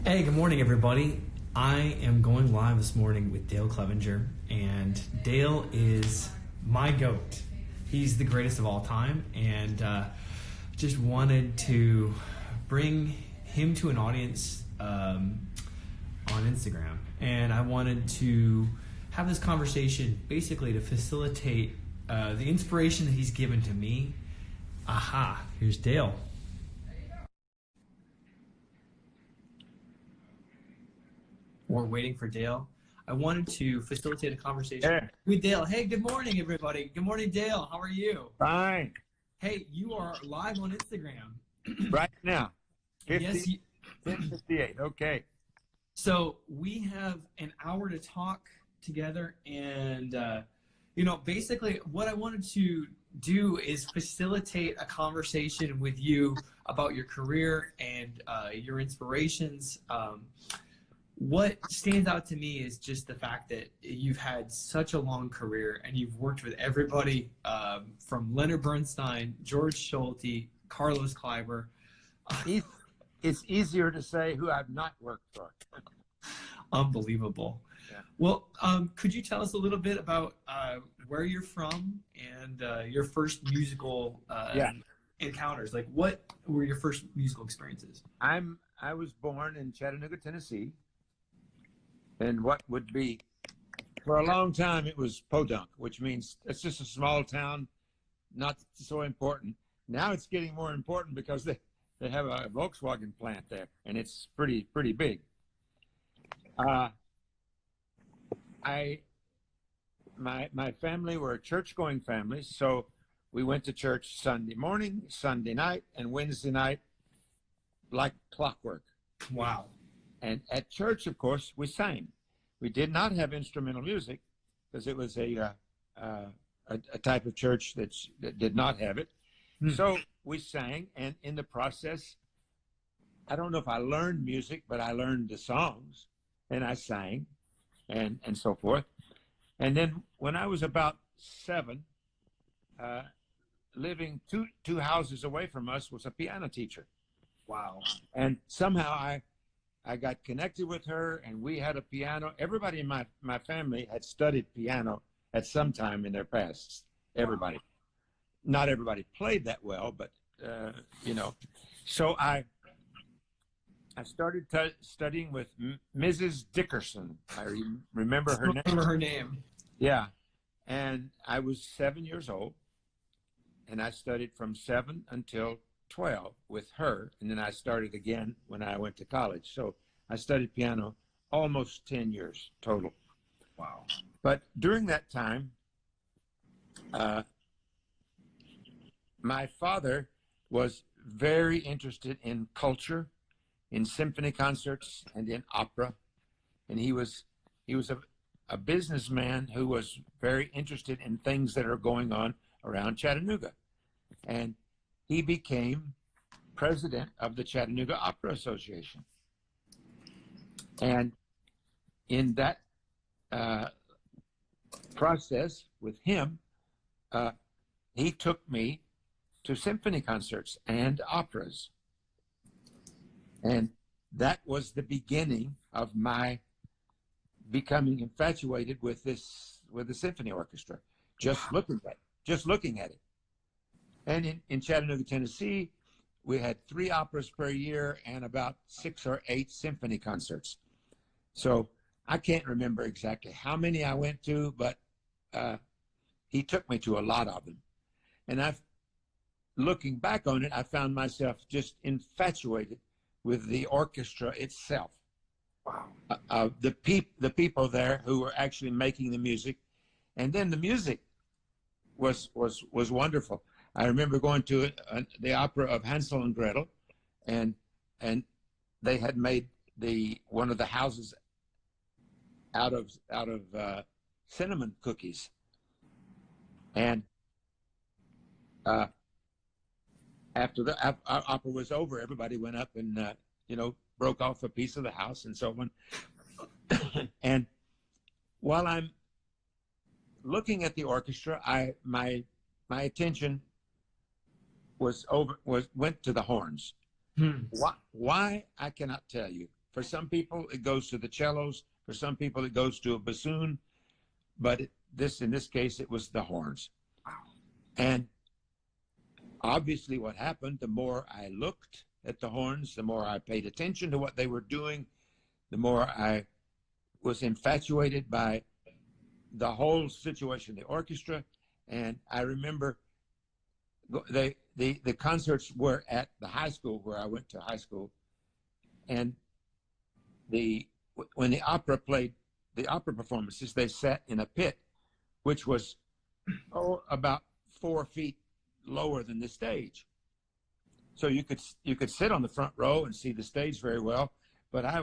Hey, good morning, everybody. I am going live this morning with Dale Clevenger, and Dale is my GOAT. He's the greatest of all time, and just wanted to bring him to an audience on Instagram. And I wanted to have this conversation basically to facilitate the inspiration that he's given to me. Aha, here's Dale. We're waiting for Dale. I wanted to facilitate a conversation with Dale. Hey, good morning, everybody. Good morning, Dale. How are you? Fine. Hey, you are live on Instagram. Right now. 10:58. Okay. So we have an hour to talk together, and basically what I wanted to do is facilitate a conversation with you about your career and your inspirations. What stands out to me is just the fact that you've had such a long career and you've worked with everybody from Leonard Bernstein, George Schulte, Carlos Kleiber. It's easier to say who I've not worked for. Unbelievable. Yeah. Well, could you tell us a little bit about where you're from and your first musical encounters? Like, what were your first musical experiences? I was born in Chattanooga, Tennessee. And what would be, for a long time, it was podunk, which means it's just a small town, not so important. Now it's getting more important because they have a Volkswagen plant there, and it's pretty big. My family were a church-going family, so we went to church Sunday morning, Sunday night, and Wednesday night, like clockwork. Wow. And at church, of course, we sang. We did not have instrumental music because it was a type of church that did not have it. So we sang, and in the process, I don't know if I learned music, but I learned the songs, and I sang, and so forth. And then when I was about 7, living two houses away from us was a piano teacher. Wow. And somehow I got connected with her, and we had a piano. Everybody in my family had studied piano at some time in their past. Everybody. Wow. Not everybody played that well, but, So I started studying with Mrs. Dickerson. I remember her name. Remember her name. Yeah. And I was 7 years old, and I studied from 7 until 12 with her, and then I started again when I went to college. So I studied piano almost 10 years total. Wow. But during that time, my father was very interested in culture, in symphony concerts, and in opera. And he was a businessman who was very interested in things that are going on around Chattanooga. And he became president of the Chattanooga Opera Association. And in that process with him, he took me to symphony concerts and operas. And that was the beginning of my becoming infatuated with the symphony orchestra, just looking at it. And in Chattanooga, Tennessee, we had 3 operas per year and about 6 or 8 symphony concerts. So I can't remember exactly how many I went to, but he took me to a lot of them. And looking back on it, I found myself just infatuated with the orchestra itself. Wow. The people there who were actually making the music. And then the music was wonderful. I remember going to the opera of Hansel and Gretel, and they had made one of the houses out of cinnamon cookies, and after the opera was over, everybody went up and broke off a piece of the house and so on. And while I'm looking at the orchestra, my attention went to the horns. Why I cannot tell you. for some people, it goes to the cellos. For some people, it goes to a bassoon. But in this case, it was the horns. And obviously what happened, the more I looked at the horns, the more I paid attention to what they were doing, the more I was infatuated by the whole situation, the orchestra. And I remember the concerts were at the high school where I went to high school. And when the opera played the opera performances, they sat in a pit, which was about 4 feet lower than the stage. So you could sit on the front row and see the stage very well. But I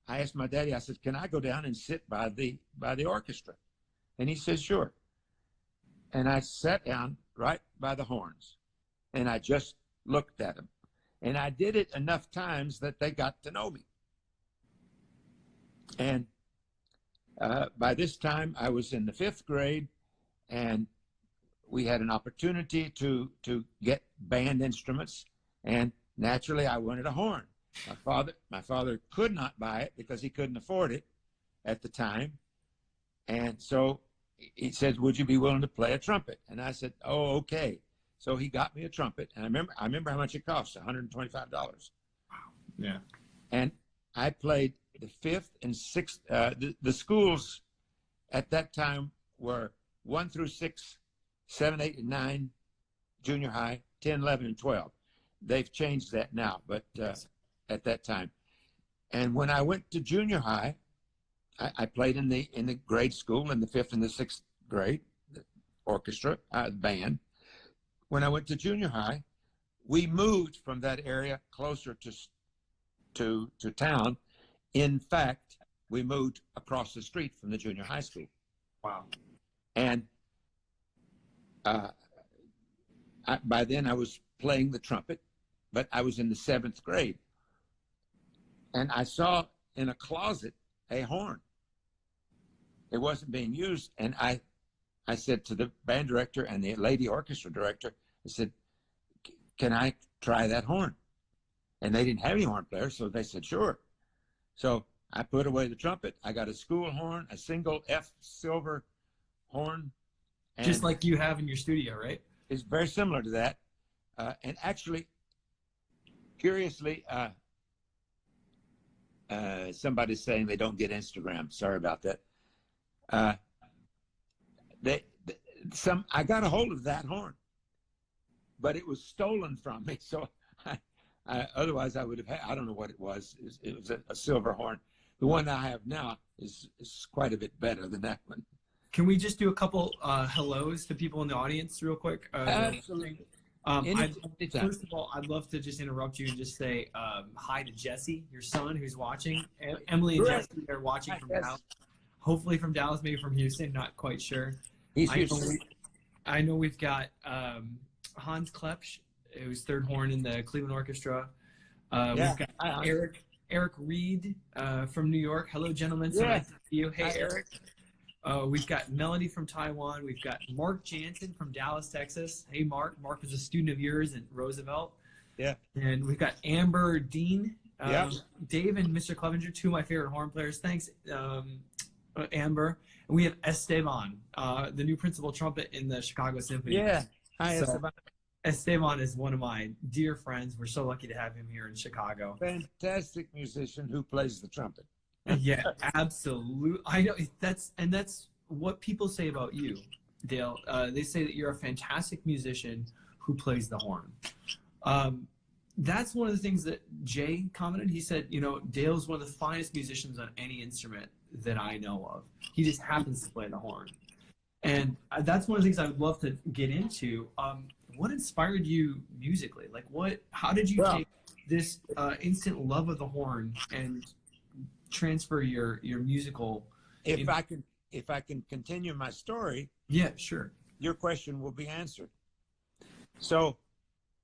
asked my daddy, I said, can I go down and sit by the orchestra? And he said, sure. And I sat down right by the horns, and I just looked at them. And I did it enough times that they got to know me. And by this time, I was in the 5th grade, and we had an opportunity to get band instruments. And naturally, I wanted a horn. My father could not buy it because he couldn't afford it at the time. And so he said, would you be willing to play a trumpet? And I said, oh, okay. So he got me a trumpet. And I remember how much it cost, $125. Wow. Yeah. And I played the 5th and 6th. The schools at that time were 1 through 6, 7, 8, and 9, junior high, 10, 11, and 12. They've changed that now, but at that time. And when I went to junior high, I played in the grade school in the 5th and the 6th grade, the orchestra, band. When I went to junior high, we moved from that area closer to town. In fact, we moved across the street from the junior high school. Wow. And by then I was playing the trumpet, but I was in the 7th grade. And I saw in a closet a horn. It wasn't being used. And I said to the band director and the lady orchestra director, I said, can I try that horn? And they didn't have any horn players, so they said, sure. So I put away the trumpet. I got a school horn, a single F silver horn. And just like you have in your studio, right? It's very similar to that. And actually, curiously, somebody's saying they don't get Instagram. Sorry about that. I got a hold of that horn, but it was stolen from me. So otherwise I would have had, I don't know what it was. It was a silver horn. The one I have now is quite a bit better than that one. Can we just do a couple hellos to people in the audience real quick? Absolutely. First of all, I'd love to just interrupt you and just say hi to Jesse, your son, who's watching. Emily and Jesse are watching from Dallas. Hopefully from Dallas, maybe from Houston, not quite sure. I know we've got Hans Klepsch, who's third horn in the Cleveland Orchestra. We've got Eric Reed from New York. Hello, gentlemen. So nice to see you. Hey, Eric. We've got Melody from Taiwan. We've got Mark Jansen from Dallas, Texas. Hey, Mark. Mark is a student of yours at Roosevelt. Yeah. And we've got Amber Dean. Dave and Mr. Clevenger, two of my favorite horn players. Thanks, Amber. And we have Esteban, the new principal trumpet in the Chicago Symphony. Yeah. Hi, Esteban. Esteban is one of my dear friends. We're so lucky to have him here in Chicago. Fantastic musician who plays the trumpet. Yeah, absolutely. I know that's what people say about you, Dale. They say that you're a fantastic musician who plays the horn. That's one of the things that Jay commented. He said, Dale's one of the finest musicians on any instrument that I know of. He just happens to play the horn. And that's one of the things I would love to get into. What inspired you musically? How did you take this instant love of the horn and transfer your musical? If I can continue my story. Yeah, sure. Your question will be answered. So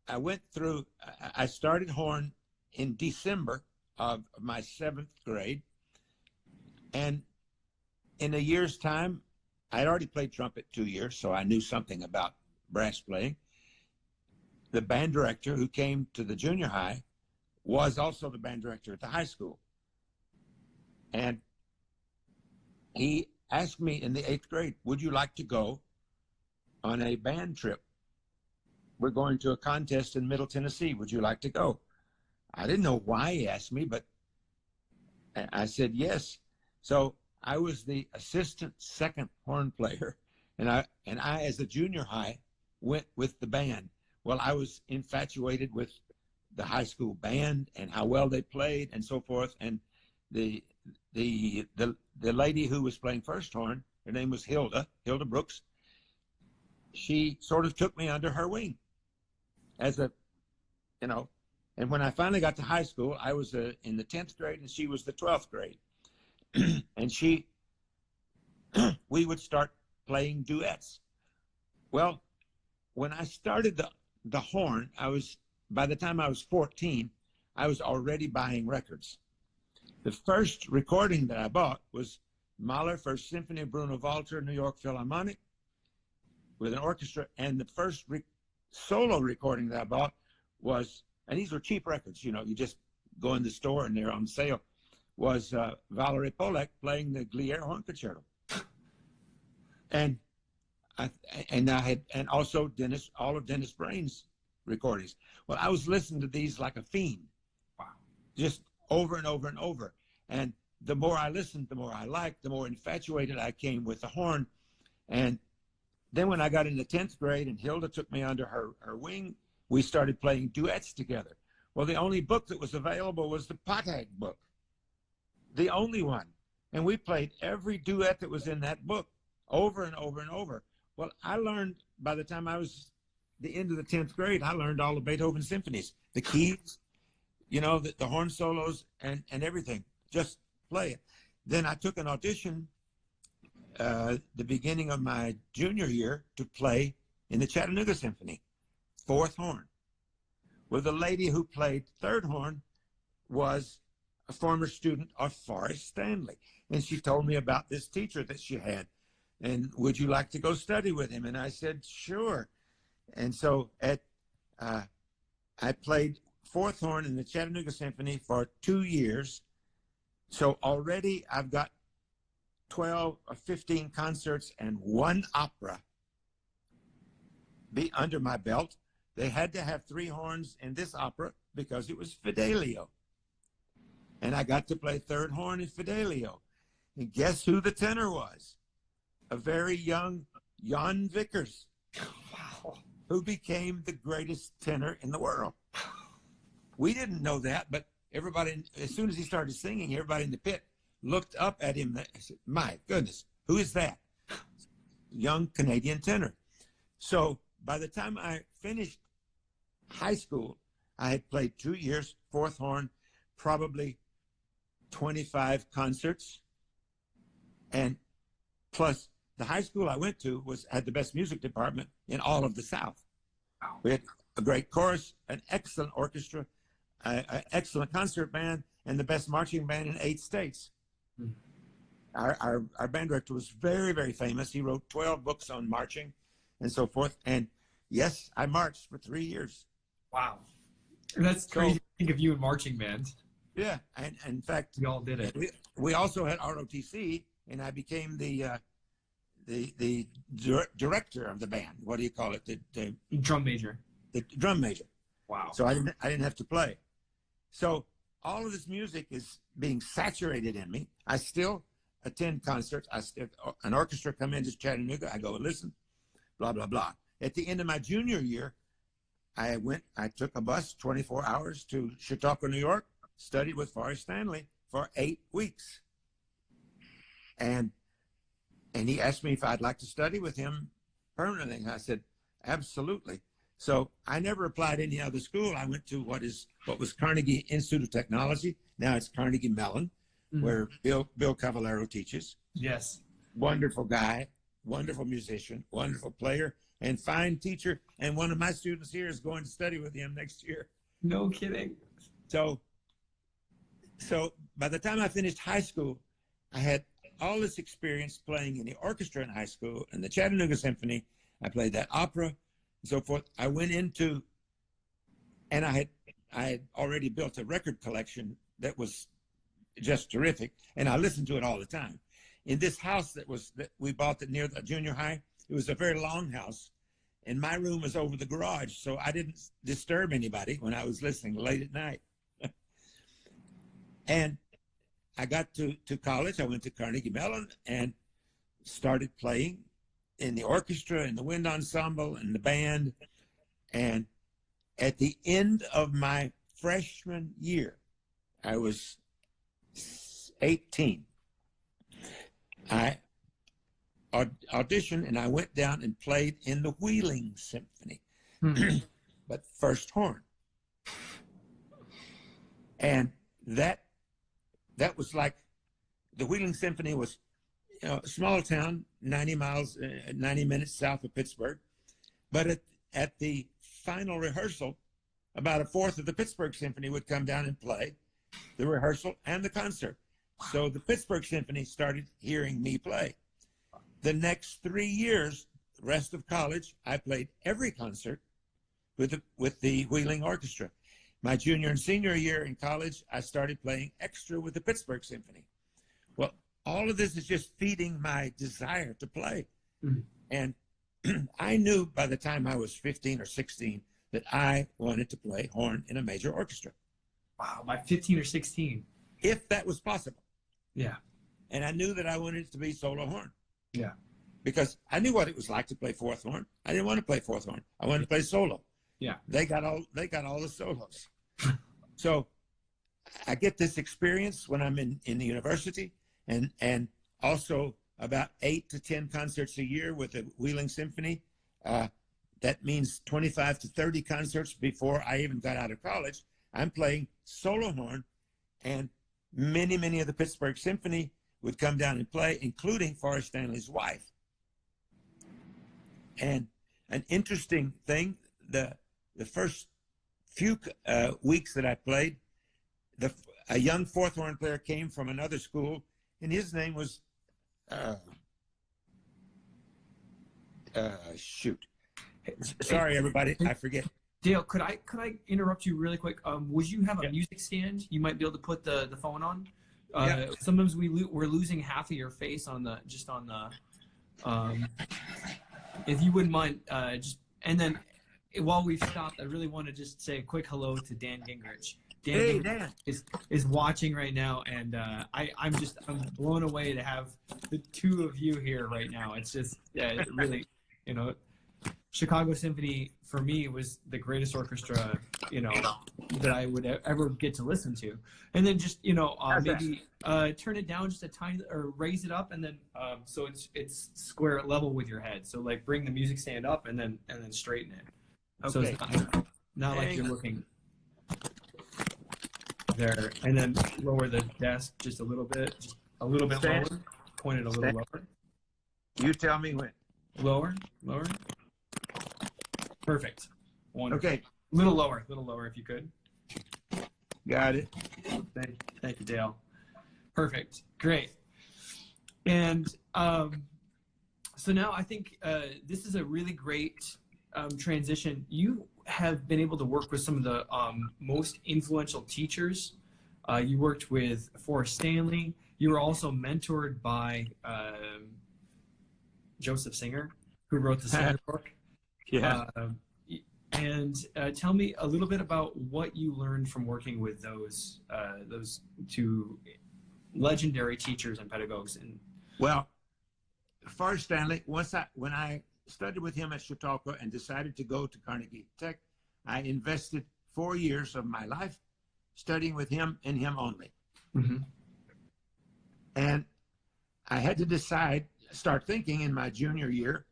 I started horn in December of my 7th grade. And in a year's time, I'd already played trumpet 2 years, so I knew something about brass playing. The band director who came to the junior high was also the band director at the high school. And he asked me in the 8th grade, would you like to go on a band trip? We're going to a contest in Middle Tennessee. Would you like to go? I didn't know why he asked me, but I said yes. So I was the assistant second horn player, and I as a junior high went with the band. Well, I was infatuated with the high school band and how well they played and so forth. And the lady who was playing first horn, her name was Hilda Brooks. She sort of took me under her wing as a, you know, and when I finally got to high school, I was in the 10th grade and she was the 12th grade. And we would start playing duets. Well, when I started the horn, by the time I was 14, I was already buying records. The first recording that I bought was Mahler First Symphony, Bruno Walter, New York Philharmonic, with an orchestra. And the first solo recording that I bought was, and these were cheap records, you know, you just go in the store and they're on sale, was Valery Polak playing the Glier Horn Concerto. And also all of Dennis Brain's recordings. Well, I was listening to these like a fiend. Wow. Just over and over and over. And the more I listened, the more I liked, the more infatuated I came with the horn. And then when I got into 10th grade and Hilda took me under her wing, we started playing duets together. Well, the only book that was available was the Pothag book, the only one. And we played every duet that was in that book over and over and over. Well, I learned, by the time I was the end of the 10th grade, I learned all the Beethoven symphonies, the keys, you know, the horn solos and everything. Just play it. Then I took an audition the beginning of my junior year to play in the Chattanooga Symphony, 4th horn. Well, the lady who played 3rd horn was a former student of Forrest Stanley. And she told me about this teacher that she had. And would you like to go study with him? And I said, sure. And so I played 4th horn in the Chattanooga Symphony for 2 years. So already I've got 12 or 15 concerts and 1 opera be under my belt. They had to have 3 horns in this opera because it was Fidelio. And I got to play 3rd horn in Fidelio. And guess who the tenor was? A very young Jan Vickers, wow, who became the greatest tenor in the world. We didn't know that, but everybody, as soon as he started singing, everybody in the pit looked up at him and said, my goodness, who is that? Young Canadian tenor. So by the time I finished high school, I had played 2 years, 4th horn, probably 25 concerts. And plus, the high school I went to had the best music department in all of the South. We had a great chorus, an excellent orchestra, an excellent concert band, and the best marching band in 8 states. Mm. Our band director was very, very famous. He wrote 12 books on marching and so forth. And yes, I marched for 3 years. Wow. That's crazy to think of you in marching band. Yeah. And in fact, we all did it. We also had ROTC, and I became the director of the band. What do you call it? The drum major. The drum major. Wow. So I didn't have to play. So all of this music is being saturated in me. I still attend concerts. An orchestra come into Chattanooga. I go and listen, blah, blah, blah. At the end of my junior year, I took a bus 24 hours to Chautauqua, New York, studied with Forrest Stanley for 8 weeks. And he asked me if I'd like to study with him permanently. I said, absolutely. So I never applied to any other school. I went to what was Carnegie Institute of Technology. Now it's Carnegie Mellon, where Bill Cavallaro teaches. Yes. Wonderful guy, wonderful musician, wonderful player, and fine teacher. And one of my students here is going to study with him next year. No kidding. So by the time I finished high school, I had all this experience playing in the orchestra in high school and the Chattanooga Symphony. I played that opera and so forth. I went into, and I had already built a record collection that was just terrific. And I listened to it all the time. In this house that we bought near the junior high, it was a very long house. And my room was over the garage, so I didn't disturb anybody when I was listening late at night. And I got to college. I went to Carnegie Mellon and started playing in the orchestra, in the wind ensemble, in the band. And at the end of my freshman year, I was 18. I auditioned and I went down and played in the Wheeling Symphony, but first horn. And that was like, the Wheeling Symphony was, a small town, 90 minutes south of Pittsburgh. But at the final rehearsal, about a fourth of the Pittsburgh Symphony would come down and play the rehearsal and the concert. So the Pittsburgh Symphony started hearing me play. The next 3 years, the rest of college, I played every concert with the Wheeling Orchestra. My junior and senior year in college, I started playing extra with the Pittsburgh Symphony. Well, all of this is just feeding my desire to play. Mm-hmm. And I knew by the time I was 15 or 16 that I wanted to play horn in a major orchestra. Wow, by 15 or 16. If that was possible. Yeah. And I knew that I wanted it to be solo horn. Yeah. Because I knew what it was like to play fourth horn. I didn't want to play fourth horn. I wanted to play solo. Yeah. They got all the solos. So I get this experience when I'm in the university, and also about 8 to 10 concerts a year with the Wheeling Symphony. That means 25 to 30 concerts before I even got out of college. I'm playing solo horn, and many of the Pittsburgh Symphony would come down and play, including Forrest Stanley's wife. And an interesting thing, the first few weeks that I played, a young fourth horn player came from another school, and his name was sorry everybody, I forget. Dale, could I interrupt you really quick? Would you have a music stand you might be able to put the phone on? Sometimes we're losing half of your face on the if you wouldn't mind, and then while we've stopped, I really want to just say a quick hello to Dan Gingrich. Dan is watching right now, and I'm blown away to have the two of you here right now. It's just it really, Chicago Symphony for me was the greatest orchestra, that I would ever get to listen to. And then just, maybe turn it down just a tiny, or raise it up, and then so it's square level with your head. So like bring the music stand up and then straighten it. Okay. So it's not like you're looking there, and then lower the desk just a little bit lower. Point it a little lower. You tell me when. Lower. Perfect. Wonderful. Okay. A little lower if you could. Got it. Thank you, Dale. Perfect. Great. And so now I think this is a really great transition. You have been able to work with some of the most influential teachers. You worked with Forrest Stanley. You were also mentored by Joseph Singer, who wrote the Singer book. Yeah. And tell me a little bit about what you learned from working with those two legendary teachers and pedagogues. Well, Forrest Stanley, when I studied with him at Chautauqua and decided to go to Carnegie Tech, I invested 4 years of my life studying with him and him only. Mm-hmm. And I had to start thinking in my junior year,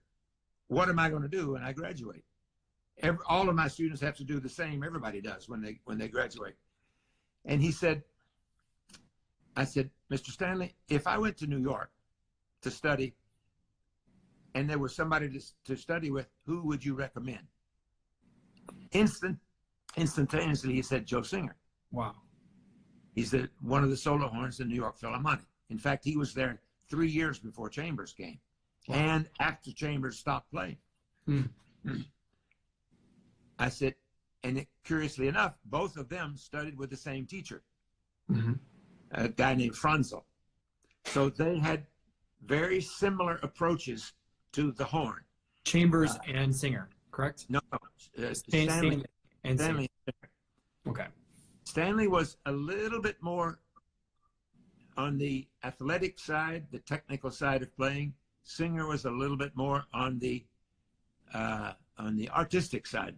what am I going to do when I graduate? All of my students have to do the same. Everybody does when they graduate. And I said, Mr. Stanley, if I went to New York to study and there was somebody to study with, who would you recommend? Instantaneously, he said, Joe Singer. Wow. He's one of the solo horns in New York Philharmonic. In fact, he was there 3 years before Chambers came. Wow. And after Chambers stopped playing. I said, and curiously enough, both of them studied with the same teacher. Mm-hmm. a guy named Franzel. So they had very similar approaches to the horn. Chambers and Singer, correct? No, Stanley and Stanley. Singer. Okay. Stanley was a little bit more on the athletic side, the technical side of playing. Singer was a little bit more on the artistic side,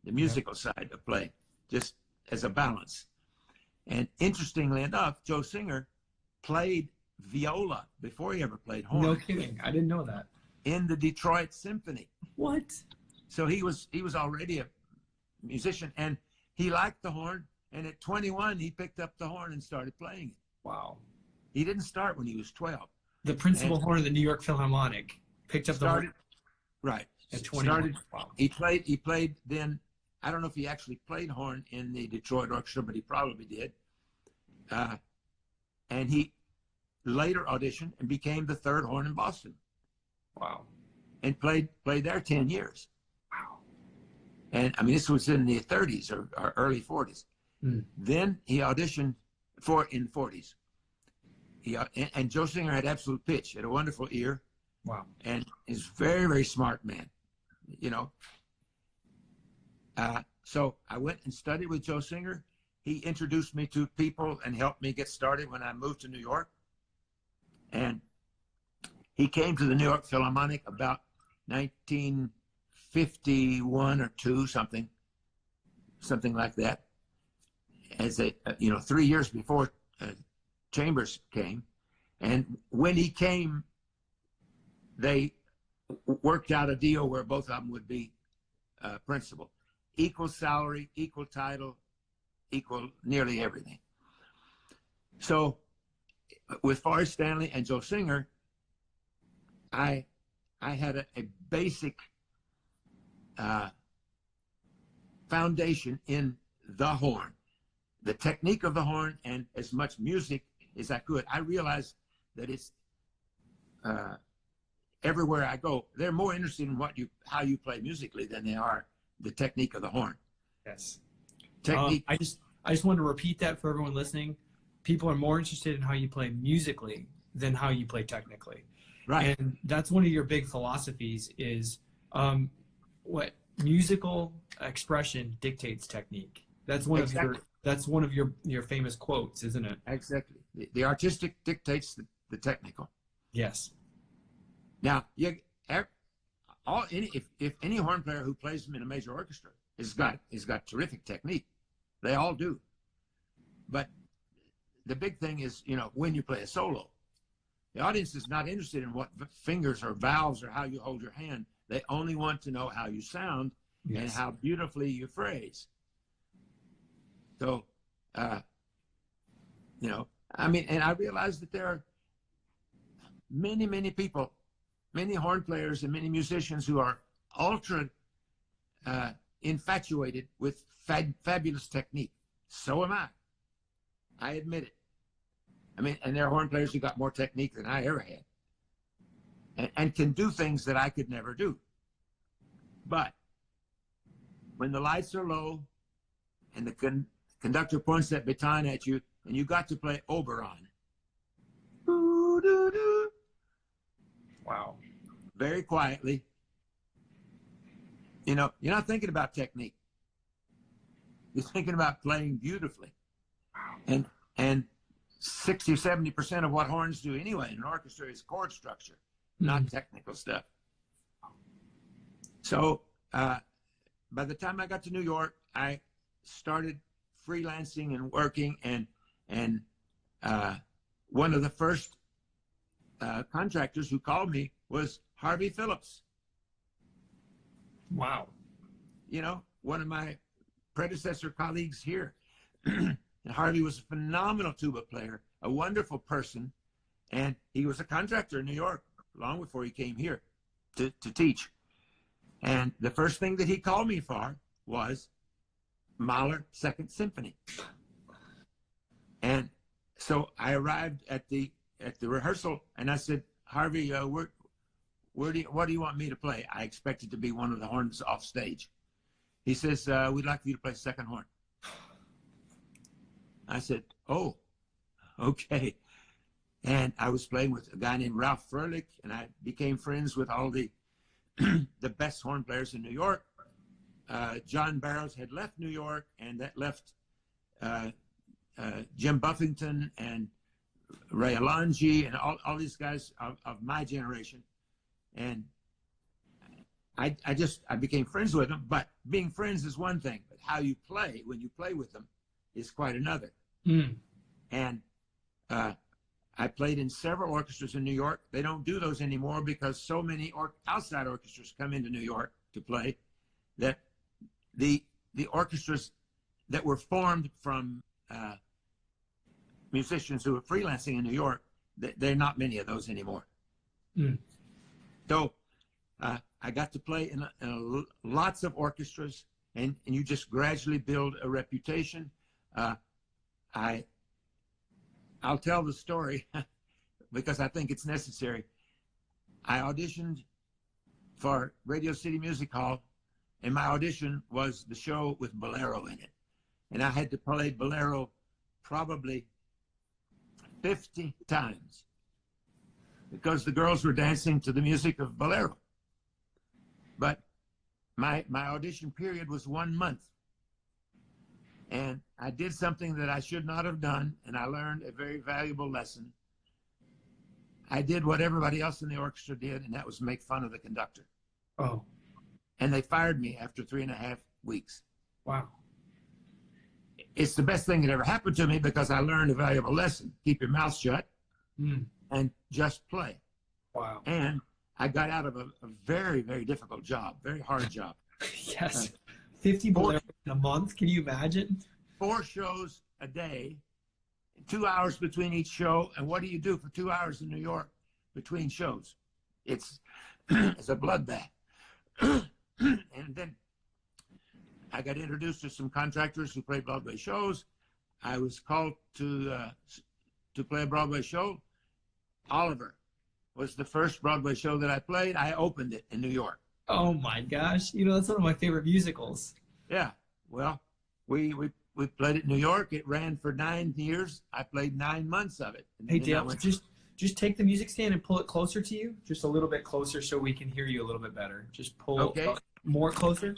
the musical side of playing, just as a balance. And interestingly enough, Joe Singer played viola before he ever played horn. No kidding. I didn't know that. In the Detroit Symphony. What? So he was already a musician, and he liked the horn. And at 21, he picked up the horn and started playing it. Wow. He didn't start when he was 12. The principal horn of the New York Philharmonic picked up the horn. Right. At 21. Wow. He played then. I don't know if he actually played horn in the Detroit Orchestra, but he probably did. And he later auditioned and became the third horn in Boston. Wow. And played there 10 years. Wow. And I mean, this was in the 30s or early 40s. Mm. Then he auditioned in 40s. And Joe Singer had absolute pitch, had a wonderful ear. Wow. And is very, very smart man, you know. So I went and studied with Joe Singer. He introduced me to people and helped me get started when I moved to New York. And he came to the New York Philharmonic about 1951 or 2, something like that. As 3 years before Chambers came. And when he came, they worked out a deal where both of them would be principal. Equal salary, equal title, equal nearly everything. So with Forrest Stanley and Joe Singer, I had a basic foundation in the horn, the technique of the horn, and as much music as I could. I realized that it's everywhere I go, they're more interested in how you play musically than they are the technique of the horn. Yes. Technique. I just want to repeat that for everyone listening. People are more interested in how you play musically than how you play technically. Right. And that's one of your big philosophies is what musical expression dictates technique. That's one of your famous quotes, isn't it? Exactly. The artistic dictates the technical. Yes. Now, if any horn player who plays in a major orchestra has got terrific technique, they all do. But the big thing is, when you play a solo, the audience is not interested in what fingers or valves or how you hold your hand. They only want to know how you sound and how beautifully you phrase. So, and I realize that there are many, many people, many horn players and many musicians who are ultra infatuated with fabulous technique. So am I. I admit it. And there are horn players who got more technique than I ever had and can do things that I could never do. But when the lights are low and the conductor points that baton at you and you got to play Oberon. Wow. Very quietly. You're not thinking about technique. You're thinking about playing beautifully. And 60 or 70% of what horns do anyway in an orchestra is chord structure, not technical stuff. So by the time I got to New York, I started freelancing and working, and one of the first contractors who called me was Harvey Phillips. Wow. One of my predecessor colleagues here. And Harvey was a phenomenal tuba player, a wonderful person, and he was a contractor in New York long before he came here to teach. And the first thing that he called me for was Mahler Second Symphony. And so I arrived at the rehearsal, and I said, Harvey, what do you want me to play? I expected to be one of the horns off stage. He says, we'd like you to play second horn. I said, oh, Okay. And I was playing with a guy named Ralph Furlick, and I became friends with all the the best horn players in New York. John Barrows had left New York, and that left Jim Buffington and Ray Alonji and all these guys of my generation. And I became friends with them. But being friends is one thing, but how you play when you play with them is quite another. Mm. And I played in several orchestras in New York. They don't do those anymore because so many outside orchestras come into New York to play that the orchestras that were formed from musicians who were freelancing in New York, there are not many of those anymore. Mm. So I got to play in lots of orchestras, and you just gradually build a reputation. I'll tell the story because I think it's necessary. I auditioned for Radio City Music Hall, and my audition was the show with Bolero in it. And I had to play Bolero probably 50 times because the girls were dancing to the music of Bolero. But my audition period was 1 month. And I did something that I should not have done, and I learned a very valuable lesson. I did what everybody else in the orchestra did, and that was make fun of the conductor. Oh. And they fired me after 3.5 weeks. Wow. It's the best thing that ever happened to me because I learned a valuable lesson. Keep your mouth shut and just play. Wow. And I got out of a very, very difficult job, very hard job. Yes. 50 boleros in a month. Can you imagine? 4 shows a day, 2 hours between each show. And what do you do for 2 hours in New York between shows? It's a bloodbath. And then I got introduced to some contractors who played Broadway shows. I was called to play a Broadway show. Oliver was the first Broadway show that I played. I opened it in New York. Oh my gosh. You know, that's one of my favorite musicals. Yeah. Well, we played it in New York. It ran for 9 years. I played 9 months of it. Hey, Dale, just take the music stand and pull it closer to you. Just a little bit closer so we can hear you a little bit better. Just pull more closer.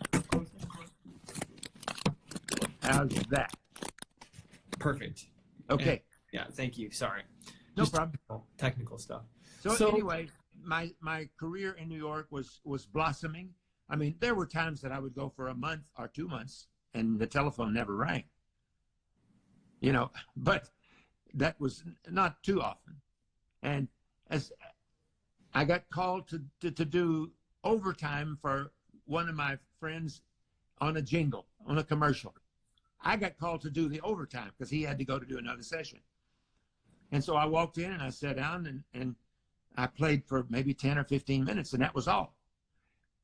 How's that? Perfect. Okay. And, yeah, thank you. Sorry. No problem. Technical stuff. So anyway, my career in New York was blossoming. I mean, there were times that I would go for a month or 2 months and the telephone never rang. You know, but that was not too often. And as I got called to do overtime for one of my friends on a jingle, on a commercial. I got called to do the overtime because he had to go to do another session. And so I walked in and I sat down and I played for maybe 10 or 15 minutes, and that was all.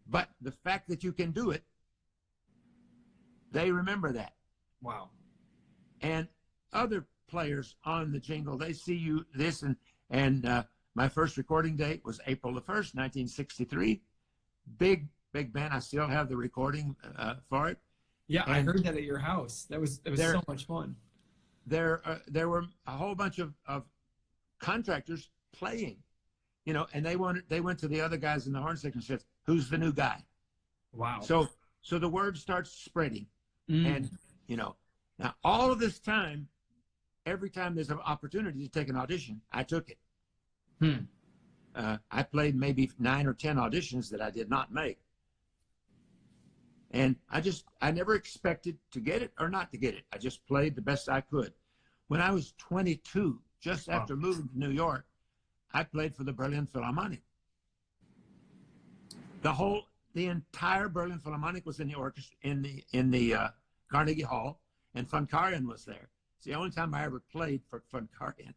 But the fact that you can do it, they remember that. Wow. And other players on the jingle, they see you this, and my first recording date was April the 1st, 1963. Big band. I still have the recording for it. Yeah, I heard that at your house. It was so much fun. There were a whole bunch of contractors playing, you know, and they went to the other guys in the horn section and said, "Who's the new guy?" Wow. So the word starts spreading, and you know, now all of this time, every time there's an opportunity to take an audition, I took it. I played maybe 9 or 10 auditions that I did not make. And I never expected to get it or not to get it. I just played the best I could. When I was 22, just after moving to New York, I played for the Berlin Philharmonic. The entire Berlin Philharmonic was in the orchestra, in the Carnegie Hall, and Von Karajan was there. It's the only time I ever played for Von Karajan.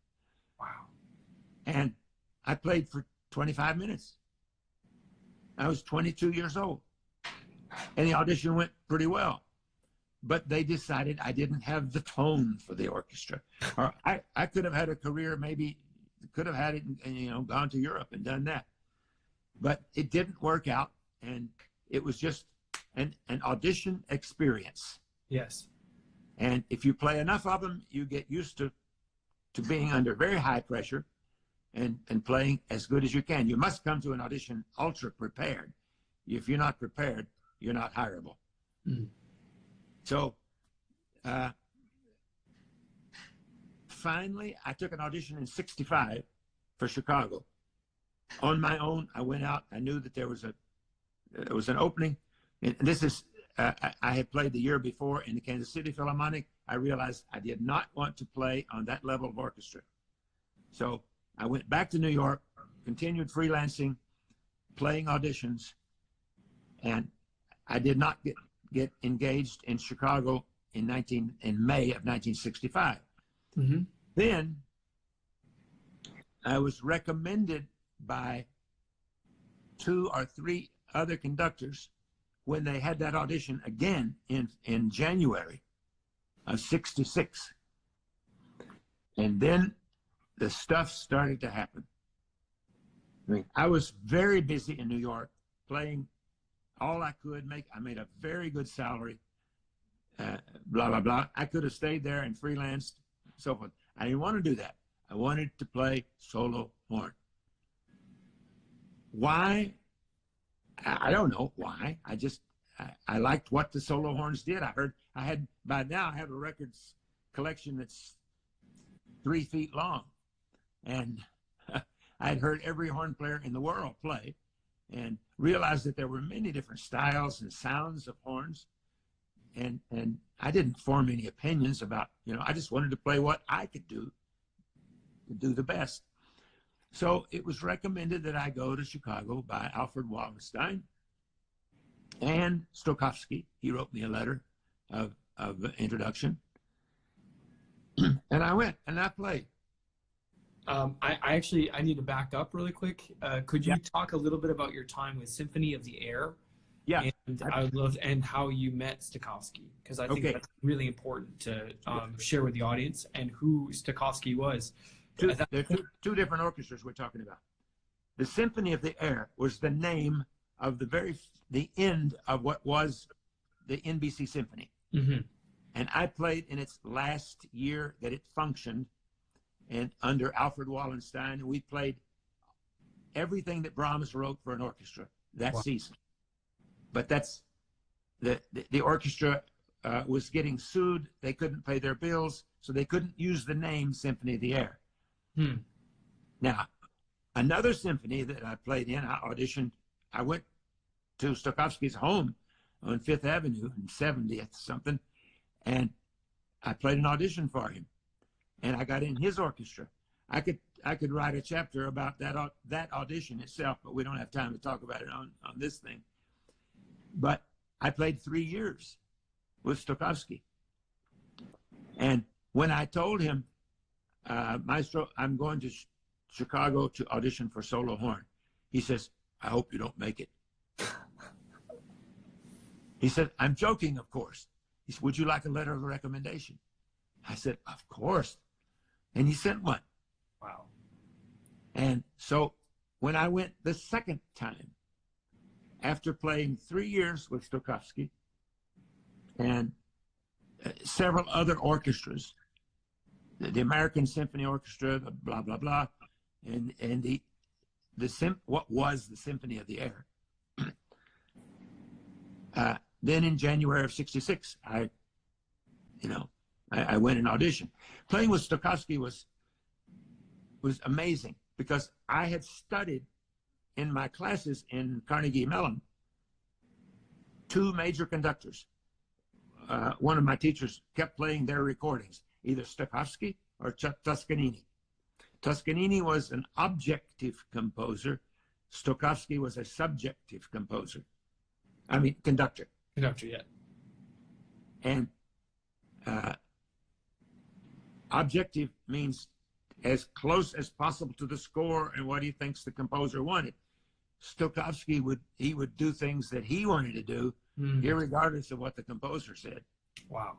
Wow. And I played for 25 minutes. I was 22 years old. And the audition went pretty well. But they decided I didn't have the tone for the orchestra. Or I could have had a career, maybe could have had it and, you know, gone to Europe and done that. But it didn't work out. And it was just an audition experience. Yes. And if you play enough of them, you get used to to being under very high pressure and playing as good as you can. You must come to an audition ultra prepared. If you're not prepared, you're not hireable. Mm. So finally, I took an audition in '65 for Chicago. On my own, I went out. I knew that there was an opening. And this is, I had played the year before in the Kansas City Philharmonic. I realized I did not want to play on that level of orchestra. So I went back to New York, continued freelancing, playing auditions, and I did not get engaged in Chicago in May of 1965. Mm-hmm. Then I was recommended by 2 or 3 other conductors when they had that audition again in January of '66. And then the stuff started to happen. I mean, I was very busy in New York playing all I could make. I made a very good salary, blah, blah, blah. I could have stayed there and freelanced, so forth. I didn't want to do that. I wanted to play solo horn. Why? I don't know why. I liked what the solo horns did. By now I have a records collection that's 3 feet long. And I'd heard every horn player in the world play and realized that there were many different styles and sounds of horns. And I didn't form any opinions about, I just wanted to play what I could do to do the best. So it was recommended that I go to Chicago by Alfred Wallenstein and Stokowski. He wrote me a letter of introduction. And I went and I played. I need to back up really quick. Could you talk a little bit about your time with Symphony of the Air? Yeah. And I would love, and how you met Stokowski, because I think that's really important to share with the audience, and who Stokowski was. There are two different orchestras we're talking about. The Symphony of the Air was the name of the end of what was the NBC Symphony. Mm-hmm. And I played in its last year that it functioned, and under Alfred Wallenstein, and we played everything that Brahms wrote for an orchestra that season. But that's the orchestra was getting sued. They couldn't pay their bills, so they couldn't use the name Symphony of the Air. Now, another symphony that I played in, I auditioned. I went to Stokowski's home on 5th Avenue and 70th something, and I played an audition for him, and I got in his orchestra. I could write a chapter about that audition itself, but we don't have time to talk about it on this thing. But I played 3 years with Stokowski, and when I told him, Maestro, I'm going to Chicago to audition for solo horn, he says, I hope you don't make it. He said, I'm joking, of course. He said, would you like a letter of recommendation? I said, of course. And he sent one. Wow. And so when I went the second time, after playing 3 years with Stokowski and several other orchestras, the American Symphony Orchestra, the blah, blah, blah, and what was the Symphony of the Air. Then in January of '66, I went and auditioned. Playing with Stokowski was amazing, because I had studied in my classes in Carnegie Mellon 2 major conductors. One of my teachers kept playing their recordings, either Stokowski or Toscanini. Toscanini was an objective composer. Stokowski was a subjective composer. I mean, conductor. Conductor, yeah. And objective means as close as possible to the score and what he thinks the composer wanted. Stokowski would do things that he wanted to do, irregardless of what the composer said. Wow.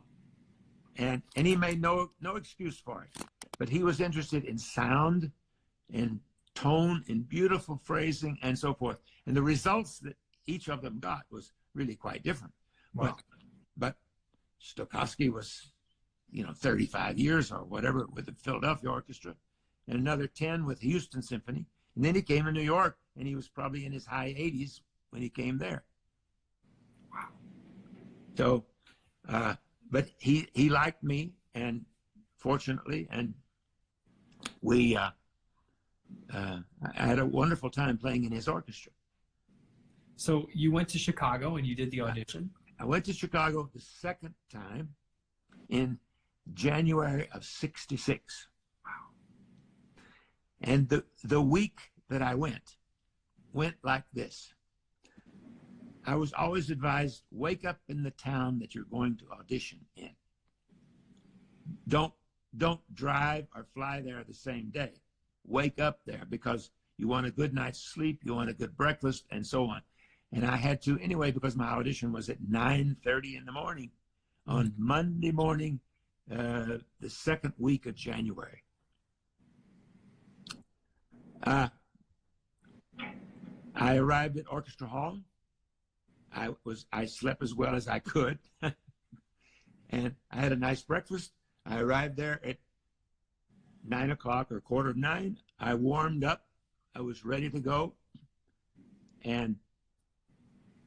And he made no excuse for it. But he was interested in sound, in tone, in beautiful phrasing, and so forth. And the results that each of them got was really quite different. Wow. But Stokowski was 35 years or whatever with the Philadelphia Orchestra, and another 10 with the Houston Symphony. And then he came to New York, and he was probably in his high 80s when he came there. Wow. So, but he liked me, and fortunately, and we I had a wonderful time playing in his orchestra. So you went to Chicago and you did the audition? I went to Chicago the second time in January of '66. Wow. And the week that I went like this. I was always advised, wake up in the town that you're going to audition in. Don't drive or fly there the same day. Wake up there because you want a good night's sleep, you want a good breakfast, and so on. And I had to anyway because my audition was at 9:30 in the morning on Monday morning, the second week of January. I arrived at Orchestra Hall. I slept as well as I could, and I had a nice breakfast. I arrived there at 9 o'clock or 9:15. I warmed up. I was ready to go. And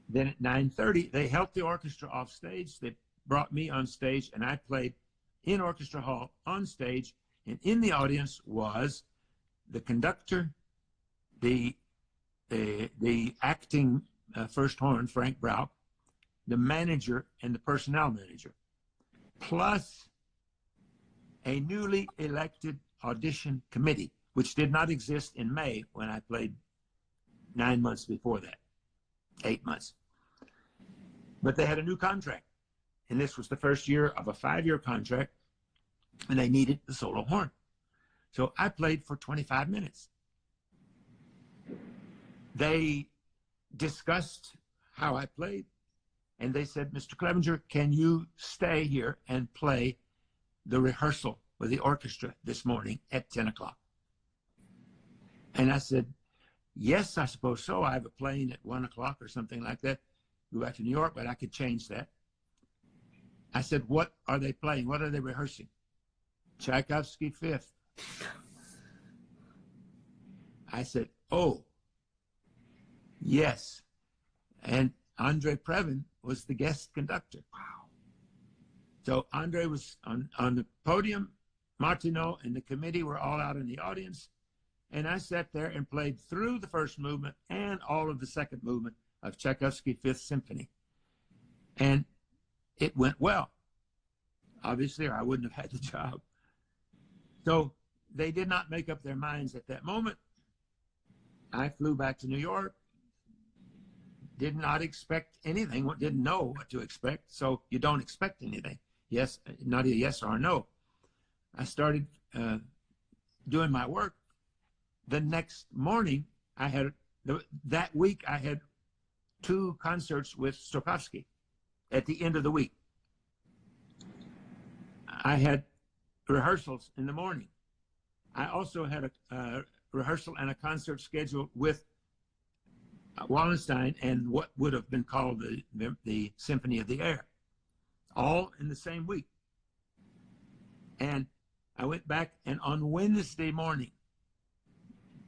then at 9:30, they helped the orchestra off stage. They brought me on stage, and I played in Orchestra Hall on stage. And in the audience was the conductor, the acting first horn, Frank Brauch, the manager, and the personnel manager, plus a newly elected audition committee, which did not exist in May when I played 9 months before that, 8 months. But they had a new contract, and this was the first year of a 5-year contract, and they needed the solo horn. So I played for 25 minutes. They discussed how I played, and they said, Mr. Clevenger, can you stay here and play the rehearsal with the orchestra this morning at 10 o'clock? And I said, yes, I suppose so. I have a plane at 1 o'clock or something like that. Go back to New York, but I could change that. I said, what are they playing? What are they rehearsing? Tchaikovsky Fifth. I said, oh, yes. And Andre Previn was the guest conductor. Wow. So Andre was on the podium. Martineau and the committee were all out in the audience. And I sat there and played through the first movement and all of the second movement of Tchaikovsky Fifth Symphony. And it went well. Obviously, or I wouldn't have had the job. So they did not make up their minds at that moment. I flew back to New York. Did not expect anything, didn't know what to expect, so you don't expect anything. Yes, not a yes or a no. I started doing my work. The next morning, that week I had 2 concerts with Stokowski at the end of the week. I had rehearsals in the morning. I also had a rehearsal and a concert scheduled with Wallenstein and what would have been called the Symphony of the Air, all in the same week. And I went back, and on Wednesday morning,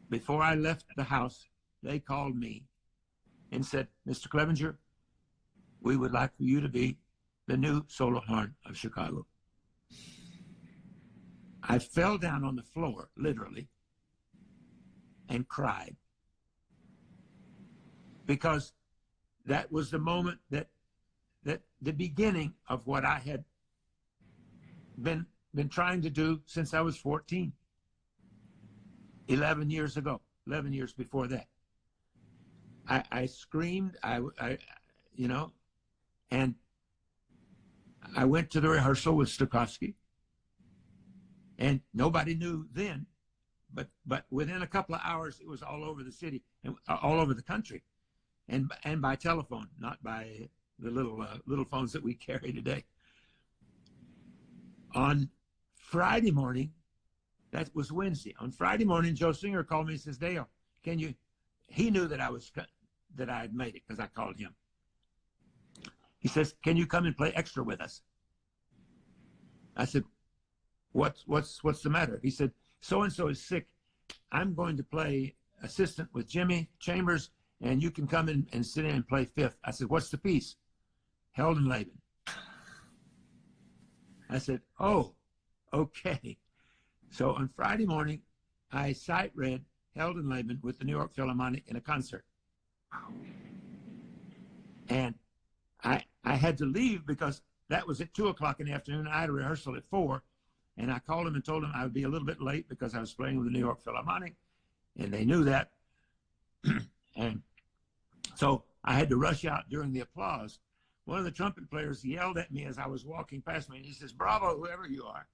before I left the house, they called me and said, Mr. Clevenger, we would like for you to be the new solo horn of Chicago. I fell down on the floor, literally, and cried. Because that was the moment that the beginning of what I had been trying to do since I was 14, 11 years ago, 11 years before that. I screamed, and I went to the rehearsal with Stokowski, and nobody knew then, but within a couple of hours, it was all over the city and all over the country. And by telephone, not by the little phones that we carry today. On Friday morning, that was Wednesday. On Friday morning, Joe Singer called me and says, Dale, he knew that I had made it because I called him. He says, can you come and play extra with us? I said, what's the matter? He said, so-and-so is sick. I'm going to play assistant with Jimmy Chambers, and you can come in and sit in and play fifth. I said, what's the piece? Heldenleben. I said, oh, okay. So on Friday morning, I sight read Heldenleben with the New York Philharmonic in a concert. And I had to leave because that was at 2:00 in the afternoon. I had a rehearsal at 4, and I called him and told him I would be a little bit late because I was playing with the New York Philharmonic, and they knew that. And so I had to rush out during the applause. One of the trumpet players yelled at me as I was walking past me, and he says, "Bravo, whoever you are."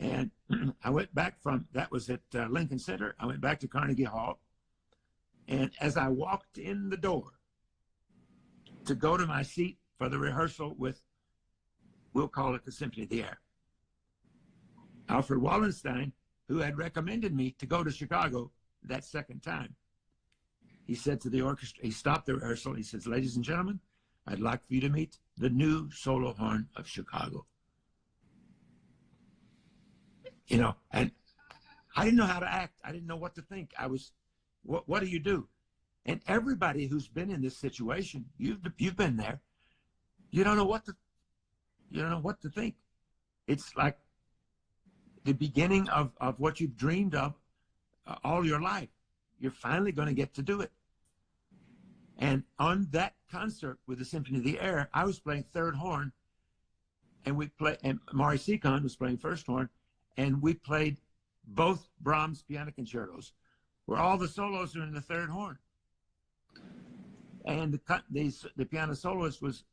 And I went back that was at Lincoln Center. I went back to Carnegie Hall. And as I walked in the door to go to my seat for the rehearsal with, we'll call it the Symphony of the Air, Alfred Wallenstein, who had recommended me to go to Chicago that second time, he said to the orchestra, he stopped the rehearsal. He says, "Ladies and gentlemen, I'd like for you to meet the new solo horn of Chicago." You know, and I didn't know how to act. I didn't know what to think. I was, what do you do? And everybody who's been in this situation, you've been there. You don't know what to think. It's like the beginning of what you've dreamed of all your life. You're finally going to get to do it. And on that concert with the Symphony of the Air, I was playing third horn, and Maury Seacon was playing first horn, and we played both Brahms piano concertos, where all the solos are in the third horn. And the piano soloist was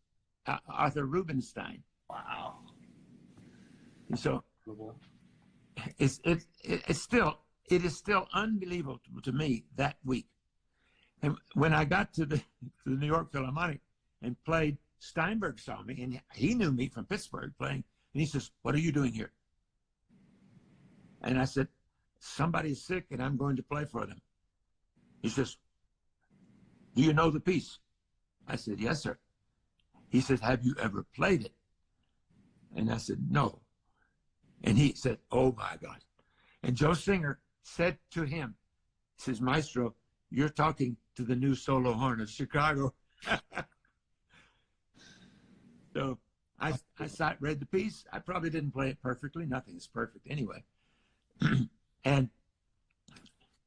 Arthur Rubinstein. Wow. And so it is still unbelievable to me that week. And when I got to the New York Philharmonic and played, Steinberg saw me, and he knew me from Pittsburgh playing, and he says, "What are you doing here?" And I said, "Somebody's sick and I'm going to play for them." He says, "Do you know the piece?" I said, "Yes, sir." He says, "Have you ever played it?" And I said, "No." And he said, "Oh my God." And Joe Singer said to him, he says, "Maestro, you're talking to the new solo horn of Chicago." So I sight read the piece. I probably didn't play it perfectly. Nothing is perfect anyway. And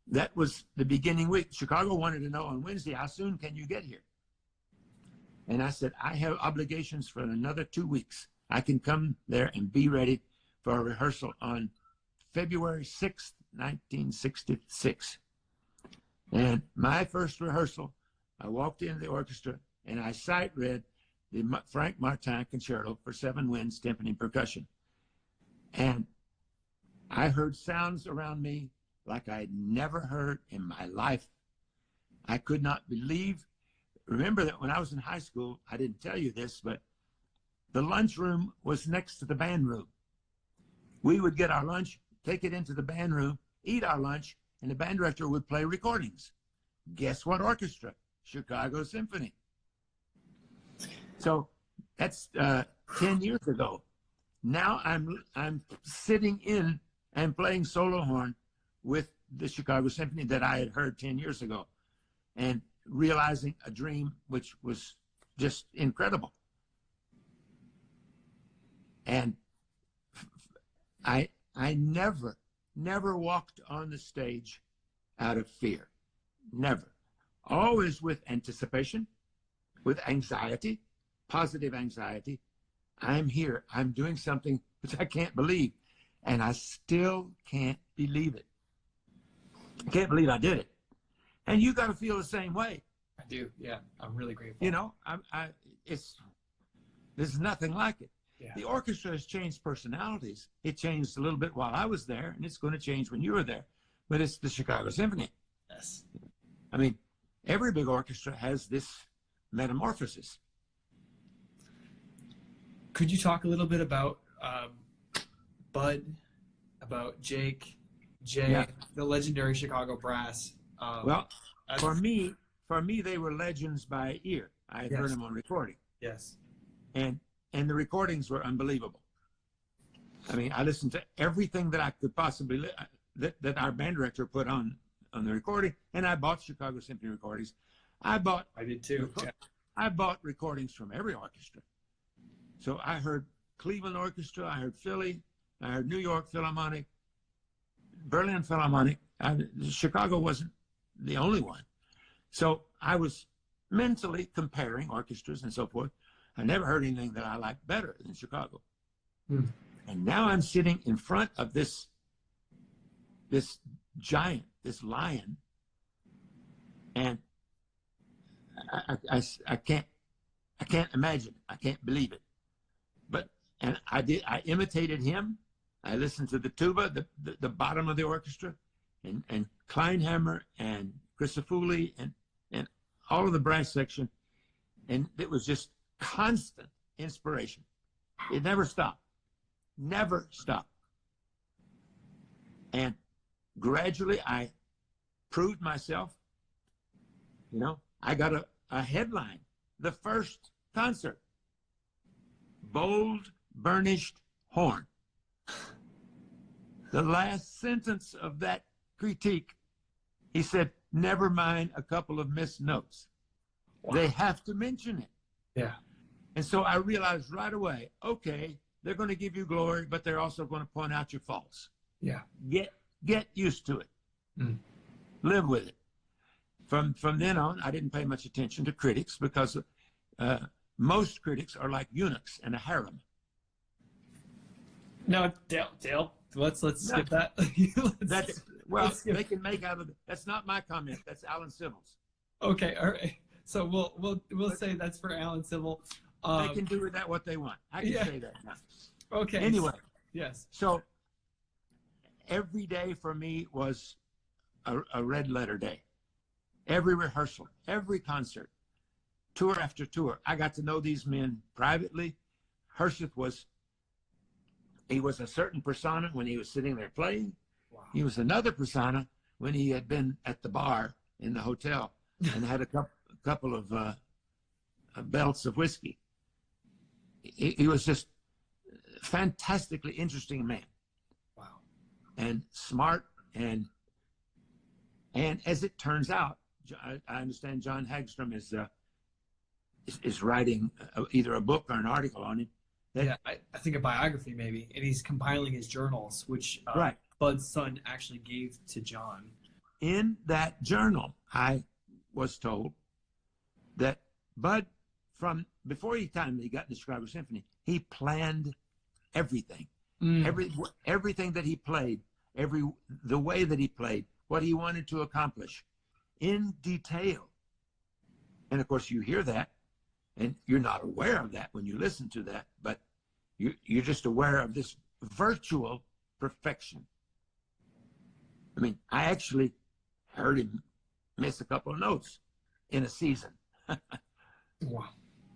that was the beginning week. Chicago wanted to know on Wednesday, how soon can you get here? And I said, I have obligations for another 2 weeks. I can come there and be ready for a rehearsal on February 6th, 1966. And my first rehearsal, I walked into the orchestra and I sight read the Frank Martin Concerto for 7 winds, timpani, percussion. And I heard sounds around me like I had never heard in my life. I could not believe. Remember that when I was in high school, I didn't tell you this, but the lunchroom was next to the band room. We would get our lunch, take it into the band room, eat our lunch, and the band director would play recordings. Guess what orchestra? Chicago Symphony. So that's 10 years ago. Now I'm sitting in and playing solo horn with the Chicago Symphony that I had heard 10 years ago, and realizing a dream which was just incredible. And I never walked on the stage out of fear. Never. Always with anticipation, with anxiety, positive anxiety. I'm here. I'm doing something which I can't believe. And I still can't believe it. I can't believe I did it. And you got to feel the same way. I do. Yeah. I'm really grateful. You know, there's nothing like it. Yeah. The orchestra has changed personalities. It changed a little bit while I was there, and it's going to change when you were there. But it's the Chicago Symphony. Yes. I mean, every big orchestra has this metamorphosis. Could you talk a little bit about Bud, about Jake, Jay, Yeah. the legendary Chicago brass? Well, for me, they were legends by ear. I had heard them on recording. Yes. And and the recordings were unbelievable. I mean, I listened to everything that I could possibly that our band director put on the recording, and I bought Chicago Symphony recordings. I did too. Yeah. I bought recordings from every orchestra. So I heard Cleveland Orchestra, I heard Philly, I heard New York Philharmonic, Berlin Philharmonic. Chicago wasn't the only one. So I was mentally comparing orchestras and so forth. I never heard anything that I liked better than Chicago. And now I'm sitting in front of this giant, this lion, and I can't imagine. I can't believe it. And I imitated him. I listened to the tuba, the bottom of the orchestra, and Kleinhammer and Crisafulli and all of the brass section. And it was just constant inspiration. It never stopped. Never stopped. And gradually I proved myself. You know, I got a headline, the first concert, bold burnished horn. The last sentence of that critique, he said, never mind a couple of missed notes. Wow. They have to mention it. Yeah. And so I realized right away, okay, they're going to give you glory, but they're also going to point out your faults. Yeah. Get used to it. Live with it. From then on, I didn't pay much attention to critics because most critics are like eunuchs in a harem. No, Dale, let's skip that. They can make out of it. That's not my comment. That's Alan Civil's. Okay, all right. So we'll say that's for Alan Civil. They can do with that what they want. I can say that now. Okay. Anyway. Yes. So every day for me was a red letter day. Every rehearsal, every concert, tour after tour. I got to know these men privately. Herscheth was a certain persona when he was sitting there playing. Wow. He was another persona when he had been at the bar in the hotel and had a couple of belts of whiskey. He was just a fantastically interesting man. Wow. And smart, and as it turns out, I understand John Hagstrom is writing either a book or an article on him. I think a biography maybe, and he's compiling his journals, which right. Bud's son actually gave to John. In that journal, I was told that Bud, from before he got in the Chicago Symphony, he planned everything, everything that he played, the way that he played, what he wanted to accomplish, in detail. And of course, you hear that, and you're not aware of that when you listen to that, but you're just aware of this virtual perfection. I mean, I actually heard him miss a couple of notes in a season. Wow.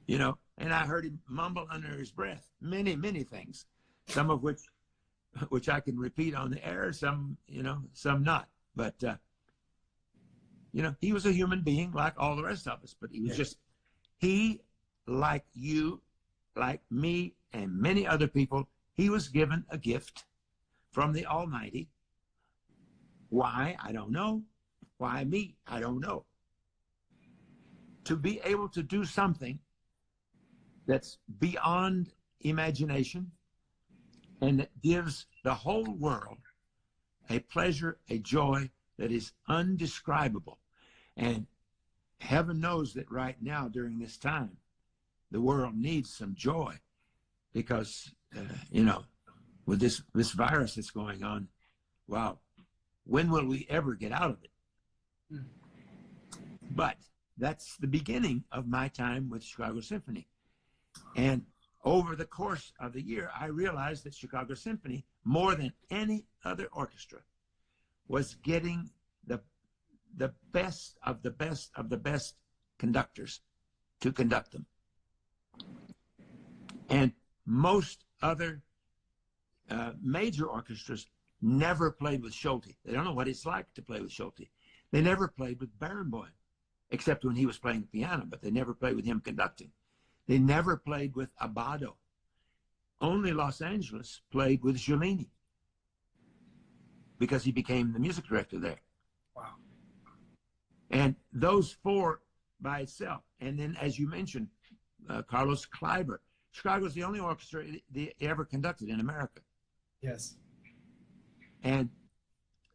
You know, and I heard him mumble under his breath many, many things, some of which I can repeat on the air, some not. But, he was a human being like all the rest of us, but he was he, like you, like me, and many other people, he was given a gift from the Almighty. Why? I don't know. Why me? I don't know. To be able to do something that's beyond imagination and that gives the whole world a pleasure, a joy that is undescribable. And heaven knows that right now, during this time, the world needs some joy because, with this virus that's going on, wow, when will we ever get out of it? But that's the beginning of my time with Chicago Symphony. And over the course of the year, I realized that Chicago Symphony, more than any other orchestra, was getting the best of the best of the best conductors to conduct them. And most other major orchestras never played with Schulte. They don't know what it's like to play with Schulte. They never played with Barenboim, except when he was playing the piano, but they never played with him conducting. They never played with Abbado only Los Angeles played with Giulini because he became the music director there. Wow. And those four by itself. And then, as you mentioned, Carlos Kleiber. Chicago's the only orchestra they ever conducted in America. Yes. And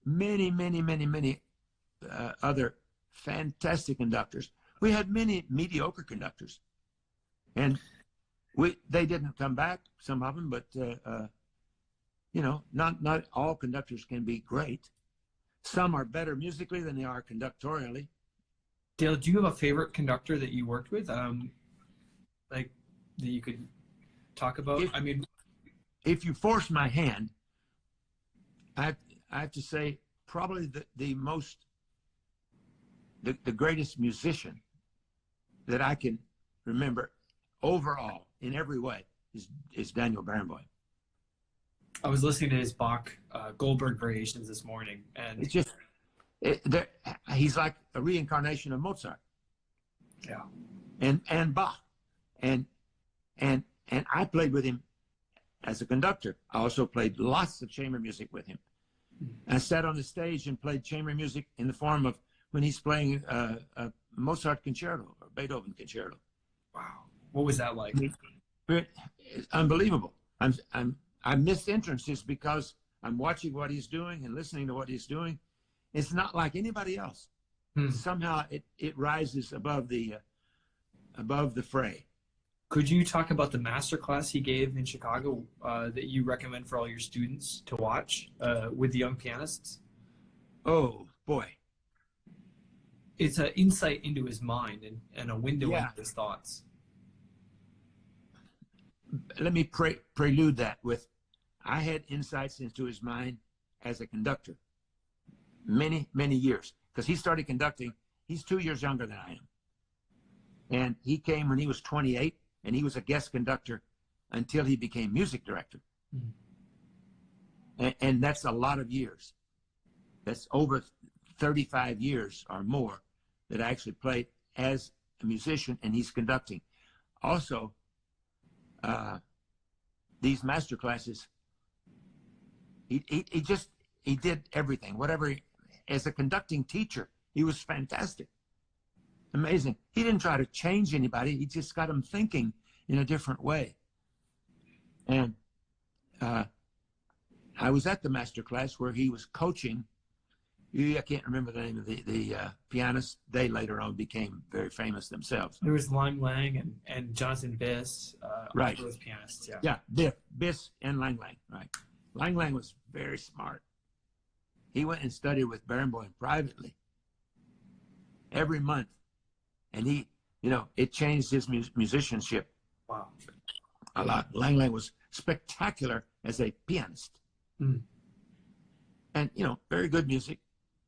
many, many, many, many other fantastic conductors. We had many mediocre conductors. And they didn't come back, some of them, but, you know, not all conductors can be great. Some are better musically than they are conductorially. Dale, do you have a favorite conductor that you worked with, like that you could talk about? If you force my hand, I have to say probably the greatest musician that I can remember overall in every way is Daniel Barenboim. I was listening to his Bach Goldberg variations this morning, and it's just he's like a reincarnation of Mozart. Yeah. And Bach, and I played with him as a conductor. I also played lots of chamber music with him. I sat on the stage and played chamber music in the form of when he's playing a Mozart concerto or Beethoven concerto. Wow, what was that like? It's unbelievable. I missed entrances because I'm watching what he's doing and listening to what he's doing. It's not like anybody else. Somehow it rises above the fray. Could you talk about the master class he gave in Chicago that you recommend for all your students to watch with the young pianists? Oh, boy. It's an insight into his mind and a window into his thoughts. Let me prelude that with, I had insights into his mind as a conductor many, many years, because he started conducting. He's 2 years younger than I am. And he came when he was 28, and he was a guest conductor until he became music director. And that's a lot of years. That's over 35 years or more that I actually played as a musician, and he's conducting. Also, these master classes, he did everything. Whatever, as a conducting teacher, he was fantastic. Amazing. He didn't try to change anybody. He just got them thinking in a different way. And I was at the master class where he was coaching. I can't remember the name of the pianist. They later on became very famous themselves. There was Lang Lang and Jonathan Biss, right? Those pianists, Biss and Lang Lang, right? Lang Lang was very smart. He went and studied with Barenboim privately every month, and he, it changed his musicianship. Wow, a lot. Lang Lang was spectacular as a pianist, and very good music.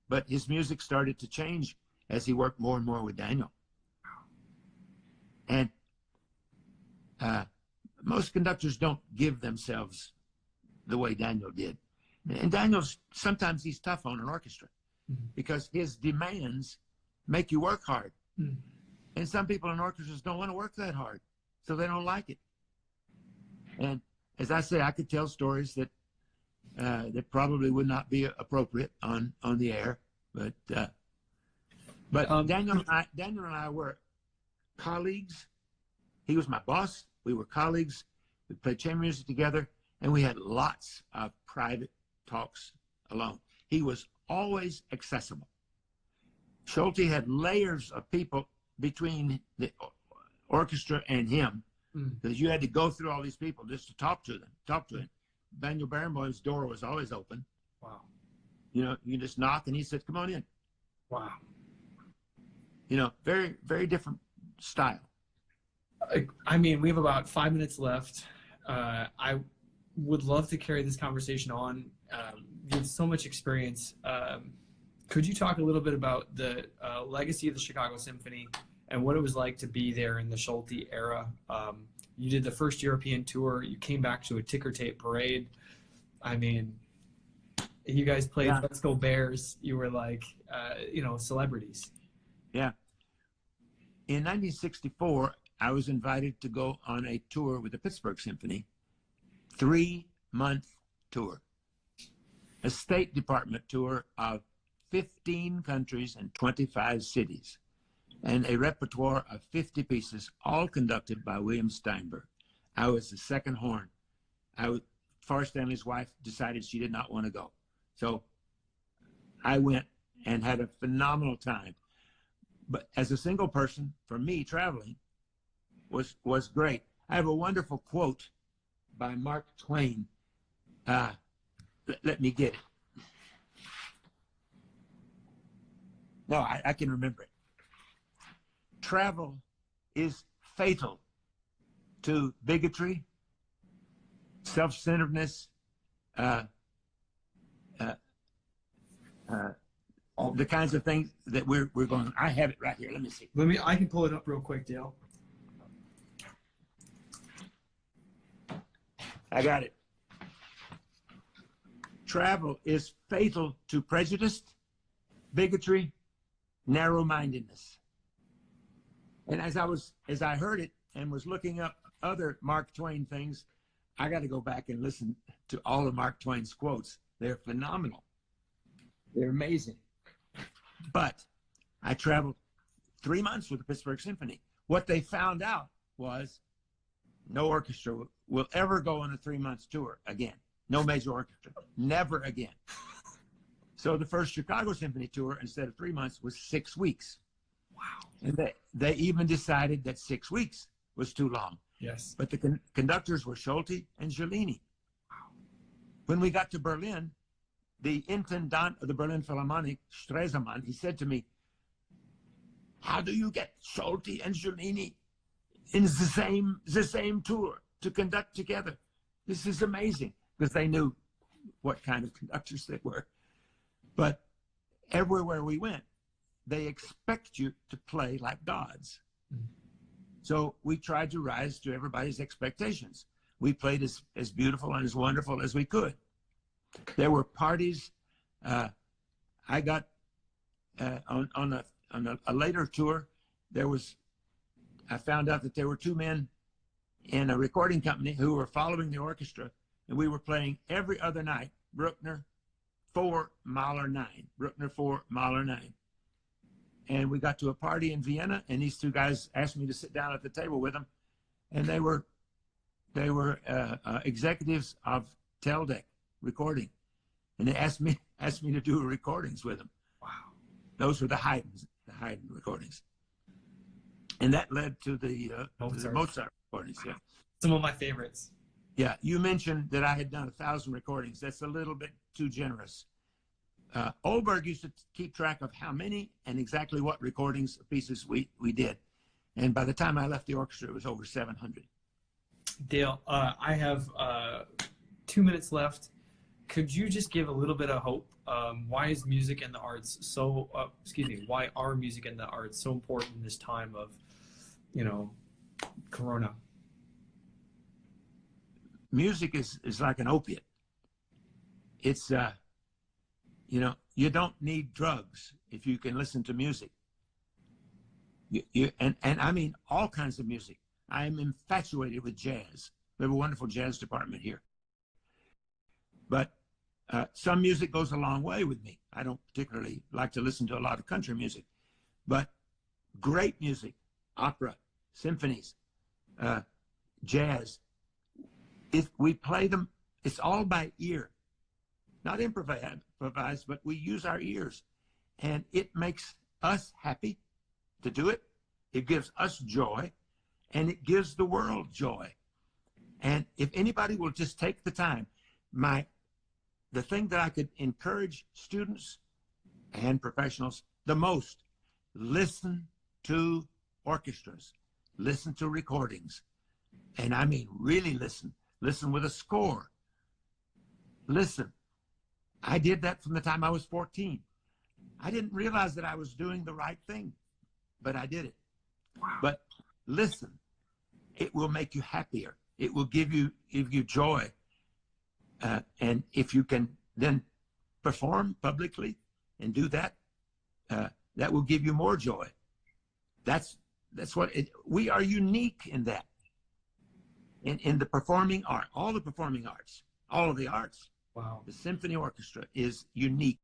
But his music started to change as he worked more and more with Daniel. And most conductors don't give themselves the way Daniel did. And Daniel's, sometimes he's tough on an orchestra because his demands make you work hard. And some people in orchestras don't want to work that hard, so they don't like it. And as I say, I could tell stories that probably would not be appropriate on the air, but Daniel and I were colleagues. He was my boss. We were colleagues. We played chamber music together, and we had lots of private talks alone. He was always accessible. Schulte had layers of people between the orchestra and him, because you had to go through all these people just to talk to him. Daniel Barenboim's door was always open. Wow. You just knock and he said, "Come on in." Wow. Very, very different style. I mean, we have about 5 minutes left. I would love to carry this conversation on. You have so much experience. Could you talk a little bit about the legacy of the Chicago Symphony and what it was like to be there in the Schulte era? You did the first European tour. You came back to a ticker tape parade. I mean, you guys played Let's Go Bears. You were like, celebrities. Yeah. In 1964, I was invited to go on a tour with the Pittsburgh Symphony, 3-month tour, a State Department tour of 15 countries and 25 cities, and a repertoire of 50 pieces, all conducted by William Steinberg. I was the second horn. Forrest Stanley's wife decided she did not want to go. So I went and had a phenomenal time. But as a single person, for me, traveling was great. I have a wonderful quote by Mark Twain. Let me get it. No, I can remember it. Travel is fatal to bigotry, self-centeredness, the kinds of things that we're going. I have it right here. Let me see. I can pull it up real quick, Dale. I got it. Travel is fatal to prejudice, bigotry, narrow-mindedness. And as I heard it and was looking up other Mark Twain things, I got to go back and listen to all of Mark Twain's quotes. They're phenomenal. They're amazing. But I traveled 3 months with the Pittsburgh Symphony. What they found out was no orchestra will ever go on a 3-month tour again. No major orchestra, never again. So the first Chicago Symphony tour, instead of 3 months, was 6 weeks. Wow. And they even decided that 6 weeks was too long. Yes. But the conductors were Schulte and Giulini. Wow. When we got to Berlin, the intendant of the Berlin Philharmonic, Stresemann, he said to me, "How do you get Schulte and Giulini in the same tour to conduct together? This is amazing," because they knew what kind of conductors they were. But everywhere we went, they expect you to play like gods. Mm-hmm. So we tried to rise to everybody's expectations. We played as beautiful and as wonderful as we could. There were parties. I got on a later tour. I found out that there were 2 men in a recording company who were following the orchestra, and we were playing every other night Bruckner 4, Mahler 9, Bruckner 4, Mahler 9. And we got to a party in Vienna, and these 2 guys asked me to sit down at the table with them, and they were executives of Teldec recording, and they asked me to do recordings with them. Wow, those were the Haydn recordings, and that led to the Mozart recordings. Yeah, some of my favorites. Yeah, you mentioned that I had done 1,000 recordings. That's a little bit too generous. Ohlberg used to keep track of how many and exactly what recordings pieces we did. And by the time I left the orchestra, it was over 700. Dale, I have 2 minutes left. Could you just give a little bit of hope? Why is music and the arts so, why are music and the arts so important in this time of, Corona? Music is like an opiate. It's, you don't need drugs if you can listen to music. And I mean all kinds of music. I am infatuated with jazz. We have a wonderful jazz department here. But some music goes a long way with me. I don't particularly like to listen to a lot of country music. But great music, opera, symphonies, jazz, if we play them, it's all by ear. Not improvised, but we use our ears. And it makes us happy to do it. It gives us joy, and it gives the world joy. And if anybody will just take the time, the thing that I could encourage students and professionals the most, listen to orchestras, listen to recordings. And I mean, really listen. Listen with a score. Listen. I did that from the time I was 14. I didn't realize that I was doing the right thing, but I did it. Wow. But listen, it will make you happier. It will give you joy. And if you can then perform publicly and do that, that will give you more joy. That's what we are unique in that. in the performing art, all the performing arts, all of the arts, Wow. the symphony orchestra is unique.